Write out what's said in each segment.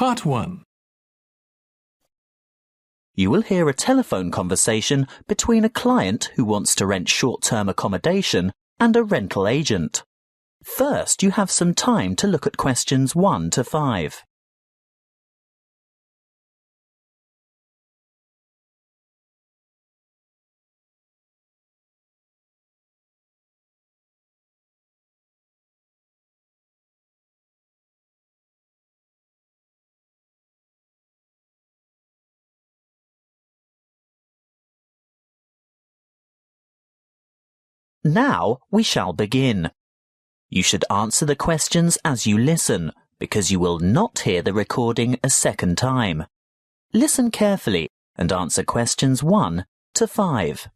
Part 1. You will hear a telephone conversation between a client who wants to rent short-term accommodation and a rental agent. First, you have some time to look at questions 1 to 5. Now we shall begin. You should answer the questions as you listen, because you will not hear the recording a second time. Listen carefully and answer questions 1 to 5.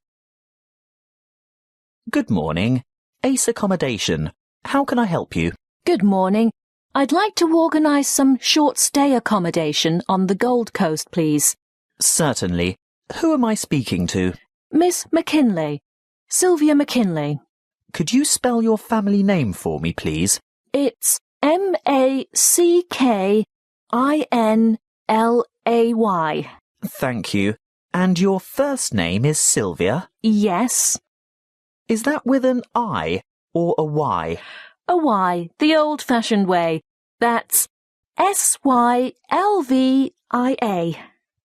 Good morning. Ace Accommodation. How can I help you? Good morning. I'd like to organise some short-stay accommodation on the Gold Coast, please. Certainly. Who am I speaking to? Miss McKinley. Sylvia McKinley. Could you spell your family name for me, please? It's MACKINLAY. Thank you. And your first name is Sylvia? Yes. Is that with an I or a Y? A Y, the old-fashioned way. That's SYLVIA.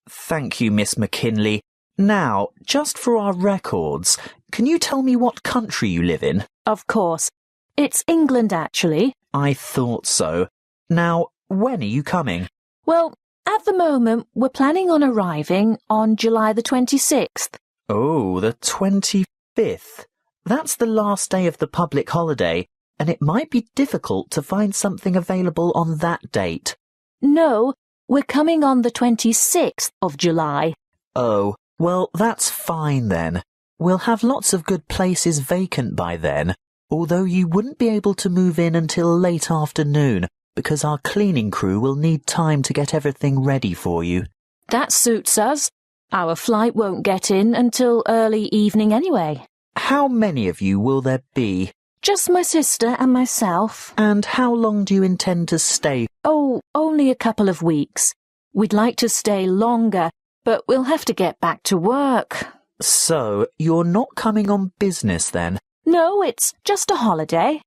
Thank you, Miss McKinley. Now, just for our records, can you tell me what country you live in? Of course. It's England, actually. I thought so. Now, when are you coming? Well, at the moment, we're planning on arriving on July the 26th. Oh, the 25th. That's the last day of the public holiday, and it might be difficult to find something available on that date. No, we're coming on the 26th of July. Oh, well, that's fine then. We'll have lots of good places vacant by then, although you wouldn't be able to move in until late afternoon, because our cleaning crew will need time to get everything ready for you. That suits us. Our flight won't get in until early evening anyway. How many of you will there be? Just my sister and myself. And how long do you intend to stay? Oh, only a couple of weeks. We'd like to stay longer, but we'll have to get back to work. So, you're not coming on business then? No, it's just a holiday.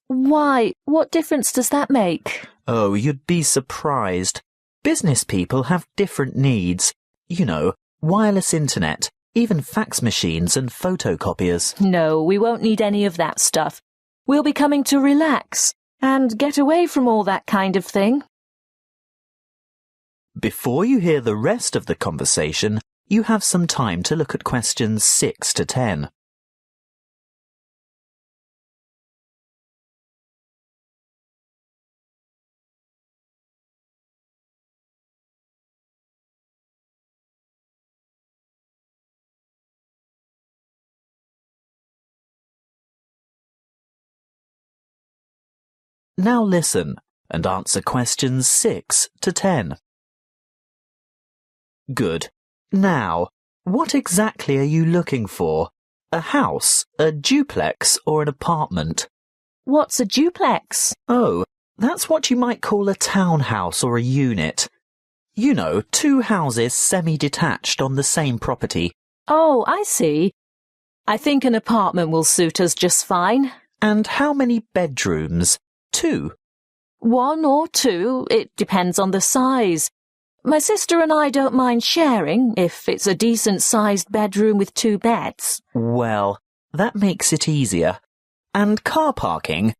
Why, what difference does that make? Oh, you'd be surprised. Business people have different needs. You know, wireless internet, even fax machines and photocopiers. No, we won't need any of that stuff. We'll be coming to relax and get away from all that kind of thing. Before you hear the rest of the conversation, you have some time to look at questions 6 to 10. Now listen and answer questions 6 to 10. Good. Now, what exactly are you looking for? A house, a duplex, or an apartment? What's a duplex? Oh, that's what you might call a townhouse or a unit. You know, 2 houses semi-detached on the same property. Oh, I see. I think an apartment will suit us just fine. And how many bedrooms? 2? 1 or 2, it depends on the size. My sister and I don't mind sharing if it's a decent-sized bedroom with 2 beds. Well, that makes it easier. And car parking?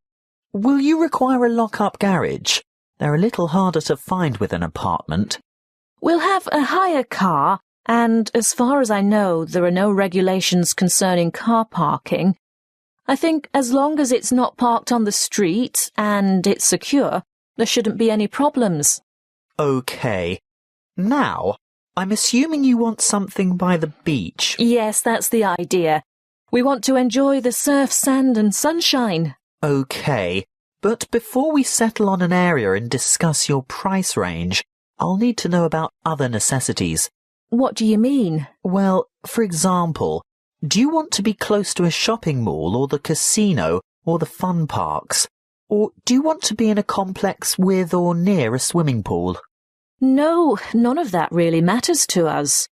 Will you require a lock-up garage? They're a little harder to find with an apartment. We'll have a hire car, and as far as I know, there are no regulations concerning car parking. I think as long as it's not parked on the street and it's secure, there shouldn't be any problems. OK. Now, I'm assuming you want something by the beach. Yes, that's the idea. We want to enjoy the surf, sand and sunshine. OK, but before we settle on an area and discuss your price range, I'll need to know about other necessities. What do you mean? Well, for example, do you want to be close to a shopping mall or the casino or the fun parks? Or do you want to be in a complex with or near a swimming pool? No, none of that really matters to us.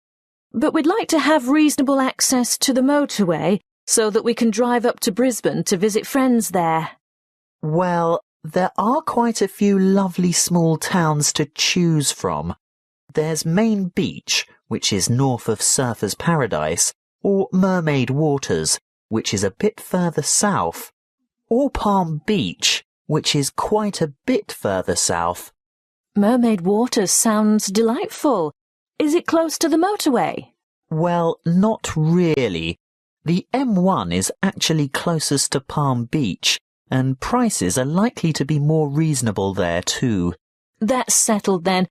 But we'd like to have reasonable access to the motorway so that we can drive up to Brisbane to visit friends there. Well, there are quite a few lovely small towns to choose from. There's Main Beach, which is north of Surfer's Paradise, or Mermaid Waters, which is a bit further south, or Palm Beach, which is quite a bit further south. Mermaid Waters sounds delightful. Is it close to the motorway? Well, not really. The M1 is actually closest to Palm Beach, and prices are likely to be more reasonable there too. That's settled then.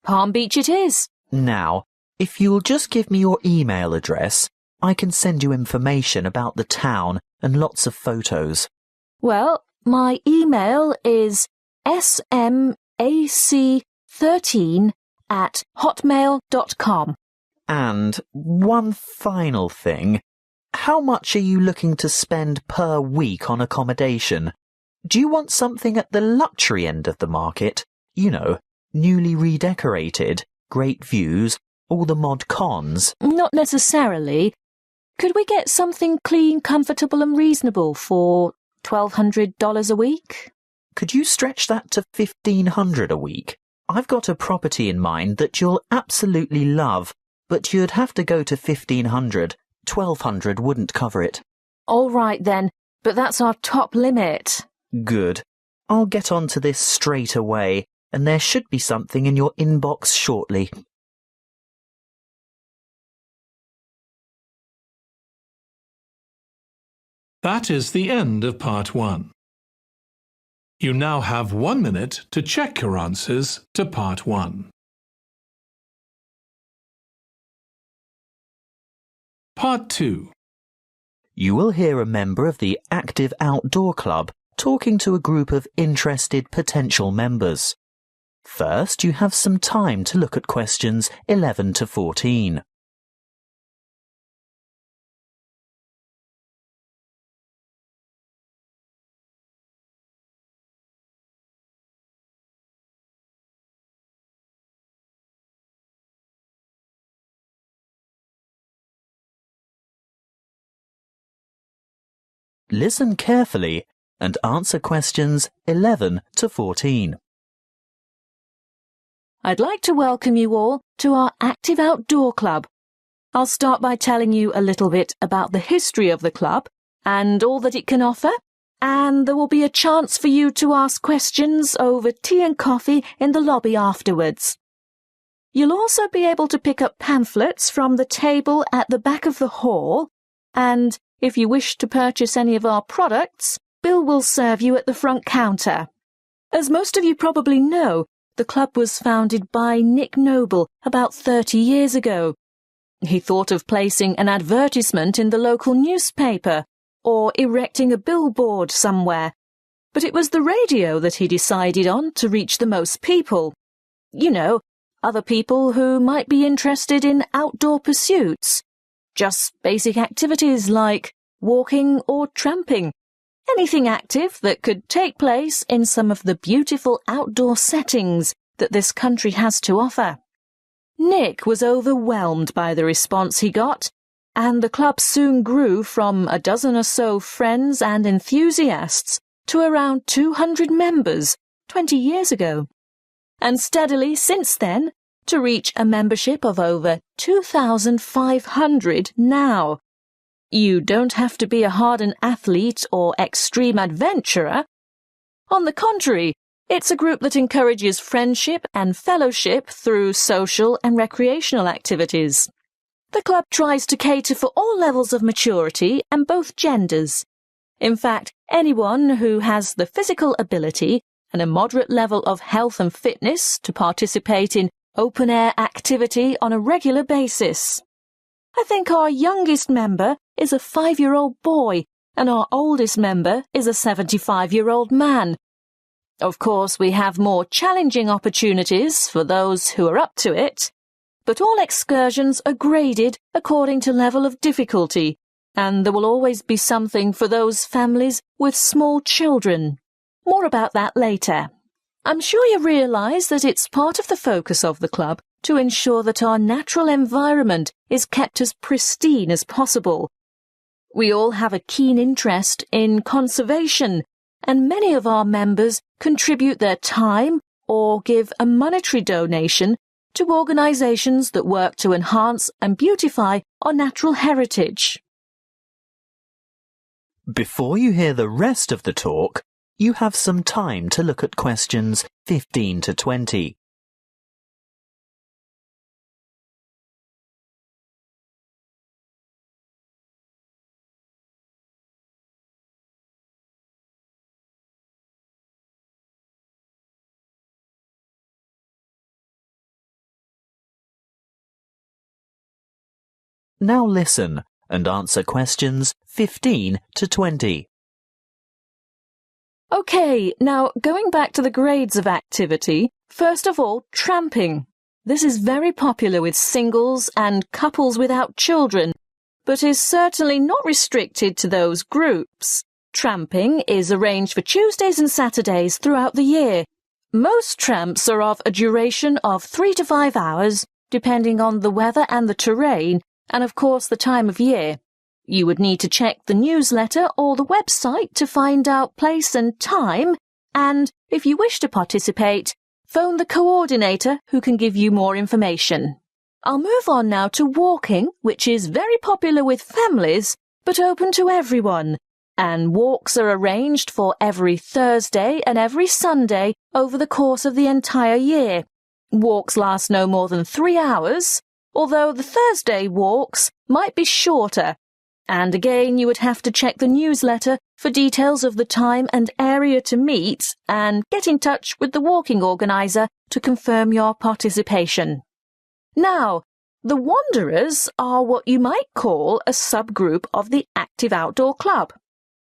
Palm Beach it is. Now, if you'll just give me your email address, I can send you information about the town and lots of photos. Well, my email is smac13@hotmail.com. And one final thing. How much are you looking to spend per week on accommodation? Do you want something at the luxury end of the market? You know, newly redecorated, great views, all the mod cons? Not necessarily. Could we get something clean, comfortable and reasonable for $1,200 a week? Could you stretch that to $1,500 a week? I've got a property in mind that you'll absolutely love, but you'd have to go to $1,500. $1,200 wouldn't cover it. All right then, but that's our top limit. Good. I'll get onto this straight away, and there should be something in your inbox shortly. That is the end of part 1. You now have 1 minute to check your answers to part 1. Part 2. You will hear a member of the Active Outdoor Club talking to a group of interested potential members. First, you have some time to look at questions 11 to 14. Listen carefully and answer questions 11 to 14. I'd like to welcome you all to our Active Outdoor Club. I'll start by telling you a little bit about the history of the club and all that it can offer, and there will be a chance for you to ask questions over tea and coffee in the lobby afterwards. You'll also be able to pick up pamphlets from the table at the back of the hall, and if you wish to purchase any of our products, Bill will serve you at the front counter. As most of you probably know, the club was founded by Nick Noble about 30 years ago. He thought of placing an advertisement in the local newspaper or erecting a billboard somewhere, but it was the radio that he decided on to reach the most people. You know, other people who might be interested in outdoor pursuits. Just basic activities like walking or tramping. Anything active that could take place in some of the beautiful outdoor settings that this country has to offer. Nick was overwhelmed by the response he got, and the club soon grew from a dozen or so friends and enthusiasts to around 200 members 20 years ago, and steadily since then to reach a membership of over 2,500 now. You don't have to be a hardened athlete or extreme adventurer. On the contrary, it's a group that encourages friendship and fellowship through social and recreational activities. The club tries to cater for all levels of maturity and both genders. In fact, anyone who has the physical ability and a moderate level of health and fitness to participate in open-air activity on a regular basis. I think our youngest member is a 5-year-old boy, and our oldest member is a 75-year-old man. Of course, we have more challenging opportunities for those who are up to it, but all excursions are graded according to level of difficulty, and there will always be something for those families with small children. More about that later. I'm sure you realise that it's part of the focus of the club to ensure that our natural environment is kept as pristine as possible. We all have a keen interest in conservation, and many of our members contribute their time or give a monetary donation to organisations that work to enhance and beautify our natural heritage. Before you hear the rest of the talk, you have some time to look at questions 15 to 20. Now listen and answer questions 15 to 20. OK, now going back to the grades of activity, first of all, tramping. This is very popular with singles and couples without children, but is certainly not restricted to those groups. Tramping is arranged for Tuesdays and Saturdays throughout the year. Most tramps are of a duration of 3 to 5 hours, depending on the weather and the terrain, and of course the time of year. You would need to check the newsletter or the website to find out place and time, and if you wish to participate, phone the coordinator who can give you more information. I'll move on now to walking, which is very popular with families, but open to everyone, and walks are arranged for every Thursday and every Sunday over the course of the entire year. Walks last no more than 3 hours, although the Thursday walks might be shorter. And again, you would have to check the newsletter for details of the time and area to meet and get in touch with the walking organiser to confirm your participation. Now, the Wanderers are what you might call a subgroup of the Active Outdoor Club.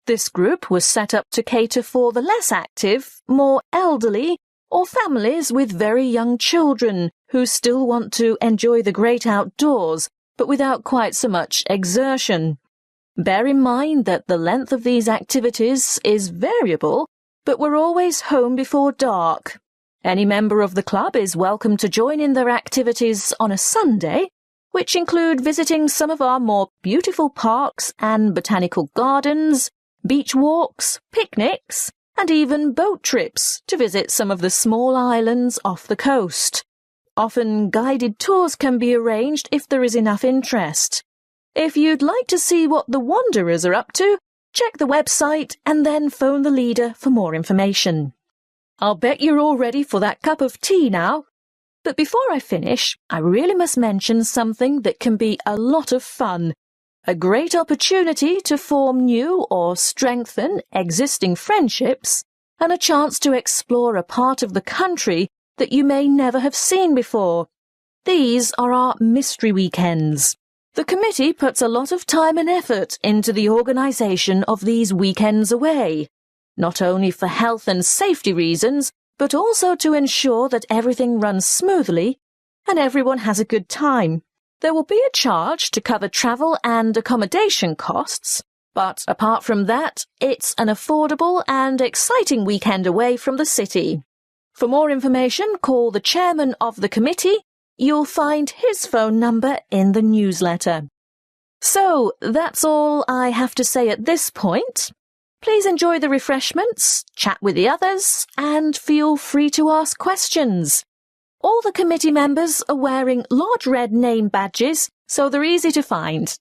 This group was set up to cater for the less active, more elderly, or families with very young children who still want to enjoy the great outdoors, but without quite so much exertion. Bear in mind that the length of these activities is variable, but we're always home before dark. Any member of the club is welcome to join in their activities on a Sunday, which include visiting some of our more beautiful parks and botanical gardens, beach walks, picnics, and even boat trips to visit some of the small islands off the coast. Often guided tours can be arranged if there is enough interest. If you'd like to see what the Wanderers are up to, check the website and then phone the leader for more information. I'll bet you're all ready for that cup of tea now. But before I finish, I really must mention something that can be a lot of fun. A great opportunity to form new or strengthen existing friendships, and a chance to explore a part of the country that you may never have seen before. These are our mystery weekends. The committee puts a lot of time and effort into the organisation of these weekends away, not only for health and safety reasons, but also to ensure that everything runs smoothly and everyone has a good time. There will be a charge to cover travel and accommodation costs, but apart from that, it's an affordable and exciting weekend away from the city. For more information, call the chairman of the committee. You'll find his phone number in the newsletter. So, that's all I have to say at this point. Please enjoy the refreshments, chat with the others, and feel free to ask questions. All the committee members are wearing large red name badges, so they're easy to find.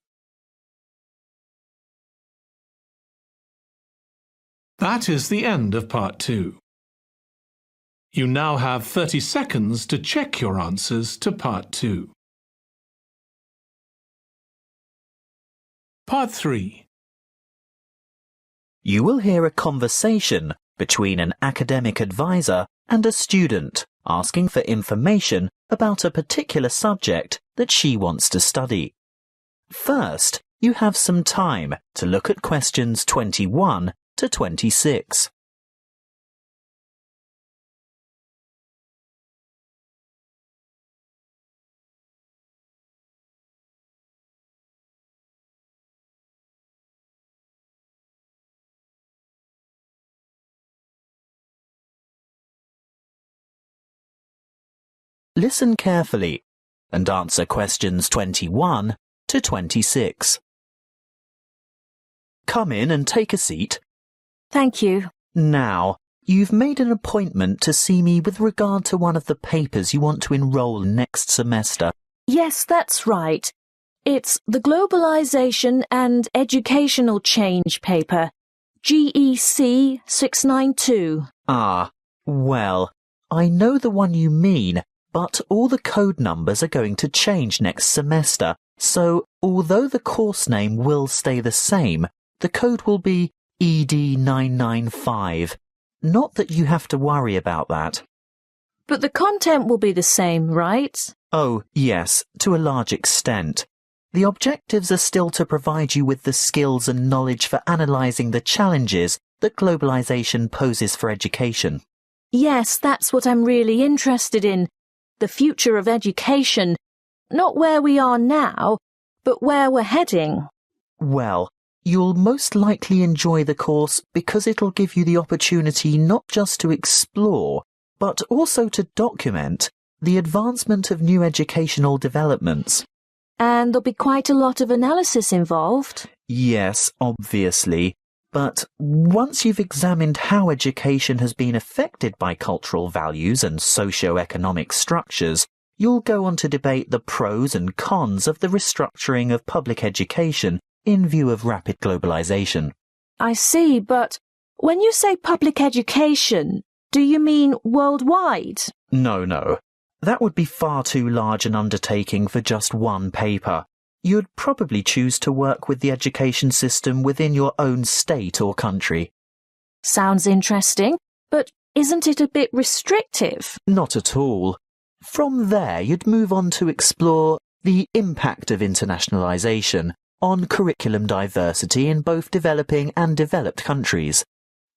That is the end of Part 2. You now have 30 seconds to check your answers to Part 2. Part 3. You will hear a conversation between an academic advisor and a student asking for information about a particular subject that she wants to study. First, you have some time to look at questions 21 to 26. Listen carefully and answer questions 21 to 26. Come in and take a seat. Thank you. Now, you've made an appointment to see me with regard to one of the papers you want to enroll in next semester. Yes, that's right. It's the Globalization and Educational Change paper, GEC 692. Ah, well, I know the one you mean, but all the code numbers are going to change next semester, so although the course name will stay the same, the code will be ED995. Not that you have to worry about that. But the content will be the same, right? Oh, yes, to a large extent. The objectives are still to provide you with the skills and knowledge for analysing the challenges that globalisation poses for education. Yes, that's what I'm really interested in. The future of education. Not where we are now, but where we're heading. Well, you'll most likely enjoy the course because it'll give you the opportunity not just to explore, but also to document the advancement of new educational developments. And there'll be quite a lot of analysis involved. Yes, obviously. But once you've examined how education has been affected by cultural values and socio-economic structures, you'll go on to debate the pros and cons of the restructuring of public education in view of rapid globalization. I see, but when you say public education, do you mean worldwide? No. That would be far too large an undertaking for just one paper. You'd probably choose to work with the education system within your own state or country. Sounds interesting, but isn't it a bit restrictive? Not at all. From there, you'd move on to explore the impact of internationalization on curriculum diversity in both developing and developed countries.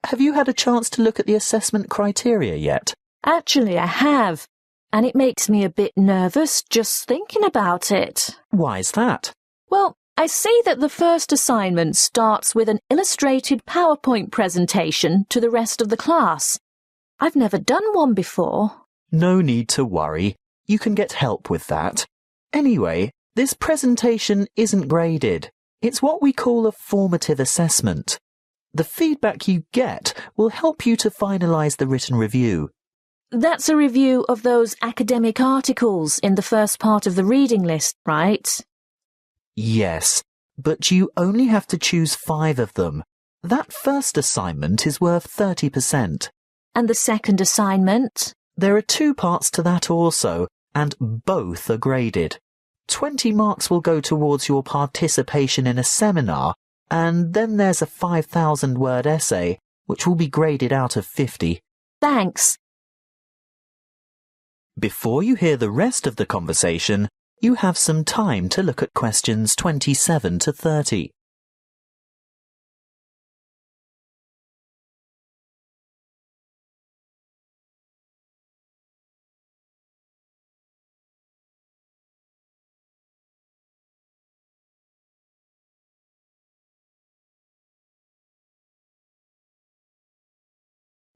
Have you had a chance to look at the assessment criteria yet? Actually, I have. And it makes me a bit nervous just thinking about it. Why's that? Well, I see that the first assignment starts with an illustrated PowerPoint presentation to the rest of the class. I've never done one before. No need to worry. You can get help with that. Anyway, this presentation isn't graded. It's what we call a formative assessment. The feedback you get will help you to finalise the written review. That's a review of those academic articles in the first part of the reading list, right? Yes, but you only have to choose 5 of them. That first assignment is worth 30%. And the second assignment? There are 2 parts to that also, and both are graded. 20 marks will go towards your participation in a seminar, and then there's a 5,000-word essay, which will be graded out of 50. Thanks. Before you hear the rest of the conversation, you have some time to look at questions 27 to 30.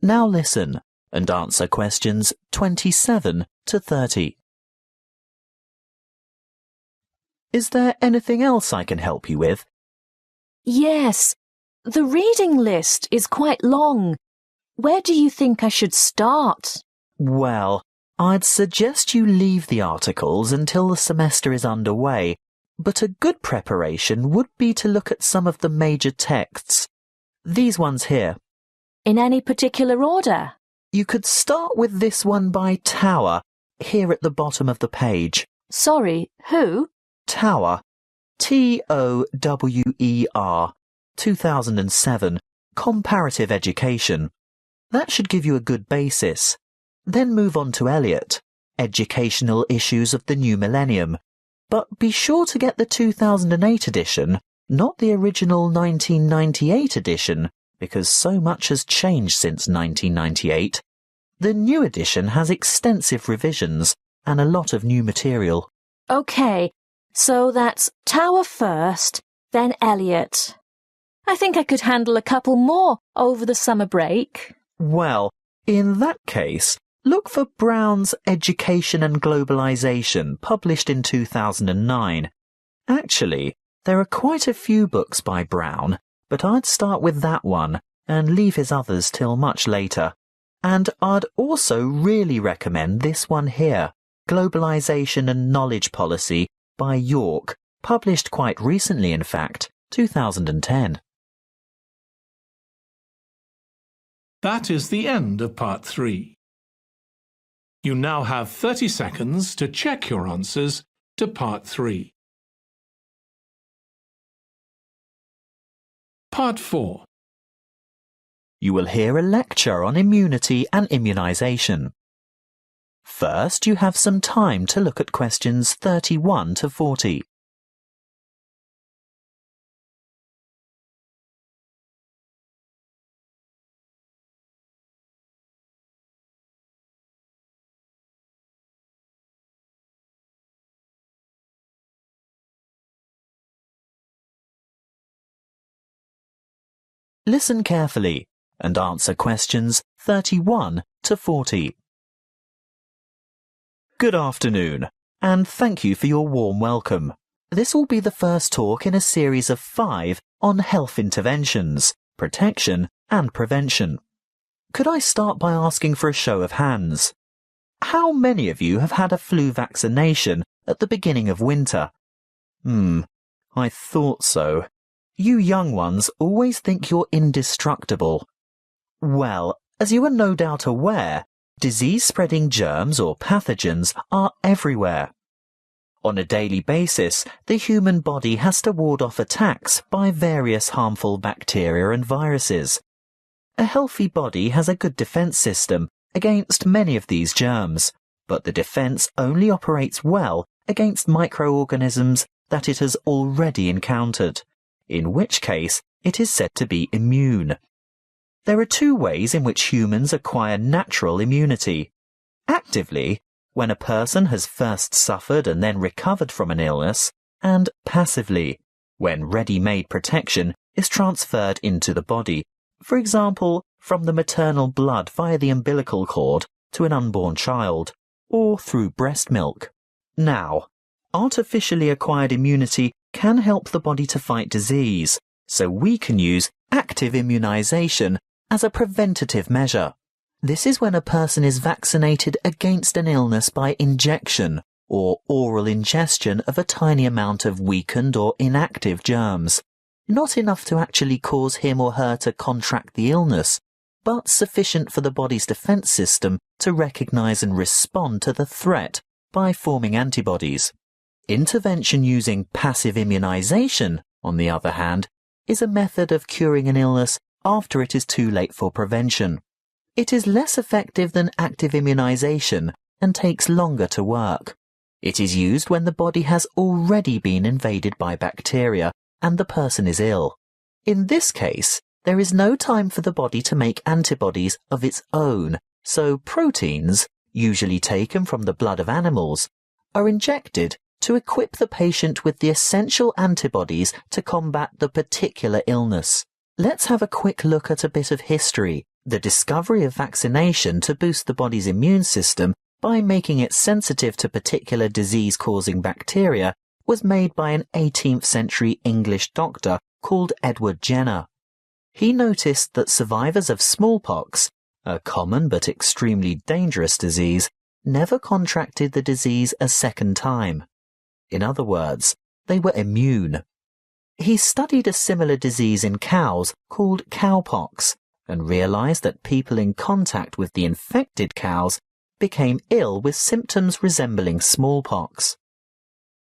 Now listen and answer questions 27 to 30. Is there anything else I can help you with? Yes, the reading list is quite long. Where do you think I should start? Well, I'd suggest you leave the articles until the semester is underway, but a good preparation would be to look at some of the major texts. These ones here. In any particular order? You could start with this one by Tower, here at the bottom of the page. Sorry, who? Tower. Tower, 2007, Comparative Education. That should give you a good basis. Then move on to Eliot, Educational Issues of the New Millennium. But be sure to get the 2008 edition, not the original 1998 edition, because so much has changed since 1998. The new edition has extensive revisions and a lot of new material. OK, so that's Tower first, then Eliot. I think I could handle a couple more over the summer break. Well, in that case, Look for Brown's Education and Globalization, published in 2009. Actually, there are quite a few books by Brown, but I'd start with that one and leave his others till much later. And I'd also really recommend this one here, Globalization and Knowledge Policy by York, published quite recently, in fact, 2010. That is the end of Part 3. You now have 30 seconds to check your answers to Part 3. Part 4. You will hear a lecture on immunity and immunization. First, you have some time to look at questions 31 to 40. Listen carefully and answer questions 31 to 40. Good afternoon, and thank you for your warm welcome. This will be the first talk in a series of 5 on health interventions, protection and prevention. Could I start by asking for a show of hands? How many of you have had a flu vaccination at the beginning of winter? I thought so. You young ones always think you're indestructible. Well, as you are no doubt aware, disease-spreading germs or pathogens are everywhere. On a daily basis, the human body has to ward off attacks by various harmful bacteria and viruses. A healthy body has a good defense system against many of these germs, but the defense only operates well against microorganisms that it has already encountered, in which case it is said to be immune. There are 2 ways in which humans acquire natural immunity. Actively, when a person has first suffered and then recovered from an illness, and passively, when ready-made protection is transferred into the body, for example, from the maternal blood via the umbilical cord to an unborn child, or through breast milk. Now, artificially acquired immunity can help the body to fight disease, so we can use active immunization as a preventative measure. This is when a person is vaccinated against an illness by injection or oral ingestion of a tiny amount of weakened or inactive germs, not enough to actually cause him or her to contract the illness, but sufficient for the body's defense system to recognize and respond to the threat by forming antibodies. Intervention using passive immunization, on the other hand, is a method of curing an illness after it is too late for prevention. It is less effective than active immunization and takes longer to work. It is used when the body has already been invaded by bacteria and the person is ill. In this case, there is no time for the body to make antibodies of its own, so proteins, usually taken from the blood of animals, are injected to equip the patient with the essential antibodies to combat the particular illness. Let's have a quick look at a bit of history. The discovery of vaccination to boost the body's immune system by making it sensitive to particular disease-causing bacteria was made by an 18th century English doctor called Edward Jenner. He noticed that survivors of smallpox, a common but extremely dangerous disease, never contracted the disease a second time. In other words, they were immune. He studied a similar disease in cows called cowpox and realized that people in contact with the infected cows became ill with symptoms resembling smallpox.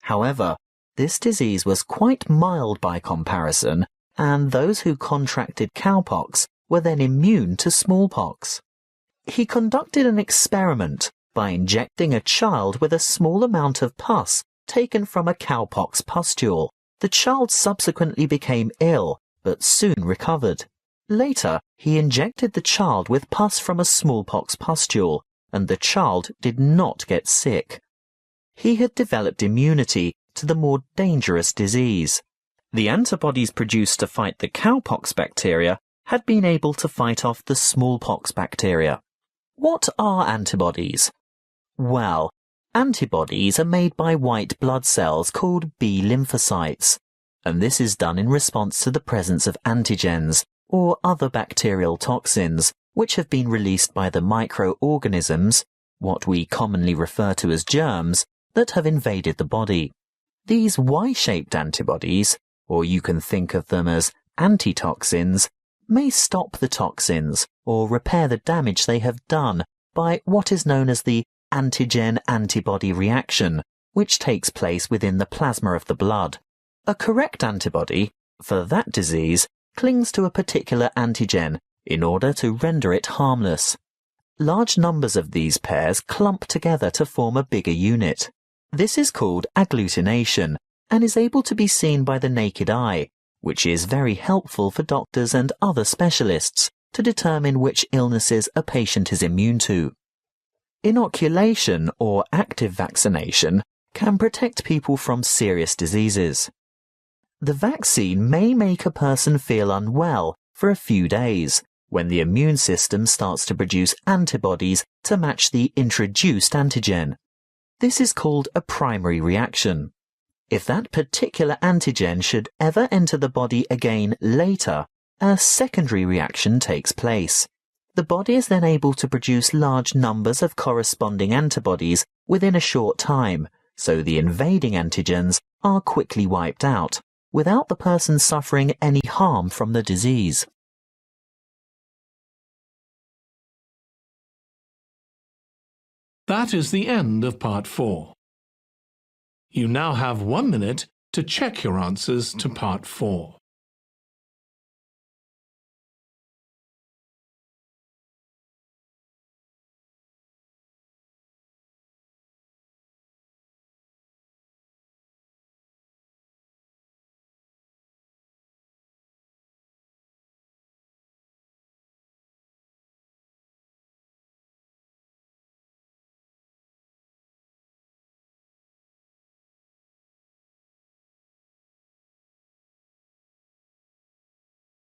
However, this disease was quite mild by comparison, and those who contracted cowpox were then immune to smallpox. He conducted an experiment by injecting a child with a small amount of pus taken from a cowpox pustule. The child subsequently became ill, but soon recovered. Later, he injected the child with pus from a smallpox pustule, and the child did not get sick. He had developed immunity to the more dangerous disease. The antibodies produced to fight the cowpox bacteria had been able to fight off the smallpox bacteria. What are antibodies? Well, antibodies are made by white blood cells called B lymphocytes, and this is done in response to the presence of antigens, or other bacterial toxins, which have been released by the microorganisms, what we commonly refer to as germs, that have invaded the body. These Y-shaped antibodies, or you can think of them as antitoxins, may stop the toxins or repair the damage they have done by what is known as the antigen-antibody reaction, which takes place within the plasma of the blood. A correct antibody, for that disease, clings to a particular antigen in order to render it harmless. Large numbers of these pairs clump together to form a bigger unit. This is called agglutination and is able to be seen by the naked eye, which is very helpful for doctors and other specialists to determine which illnesses a patient is immune to. Inoculation or active vaccination can protect people from serious diseases. The vaccine may make a person feel unwell for a few days when the immune system starts to produce antibodies to match the introduced antigen. This is called a primary reaction. If that particular antigen should ever enter the body again later, a secondary reaction takes place. The body is then able to produce large numbers of corresponding antibodies within a short time, so the invading antigens are quickly wiped out, without the person suffering any harm from the disease. That is the end of Part 4. You now have 1 minute to check your answers to Part 4.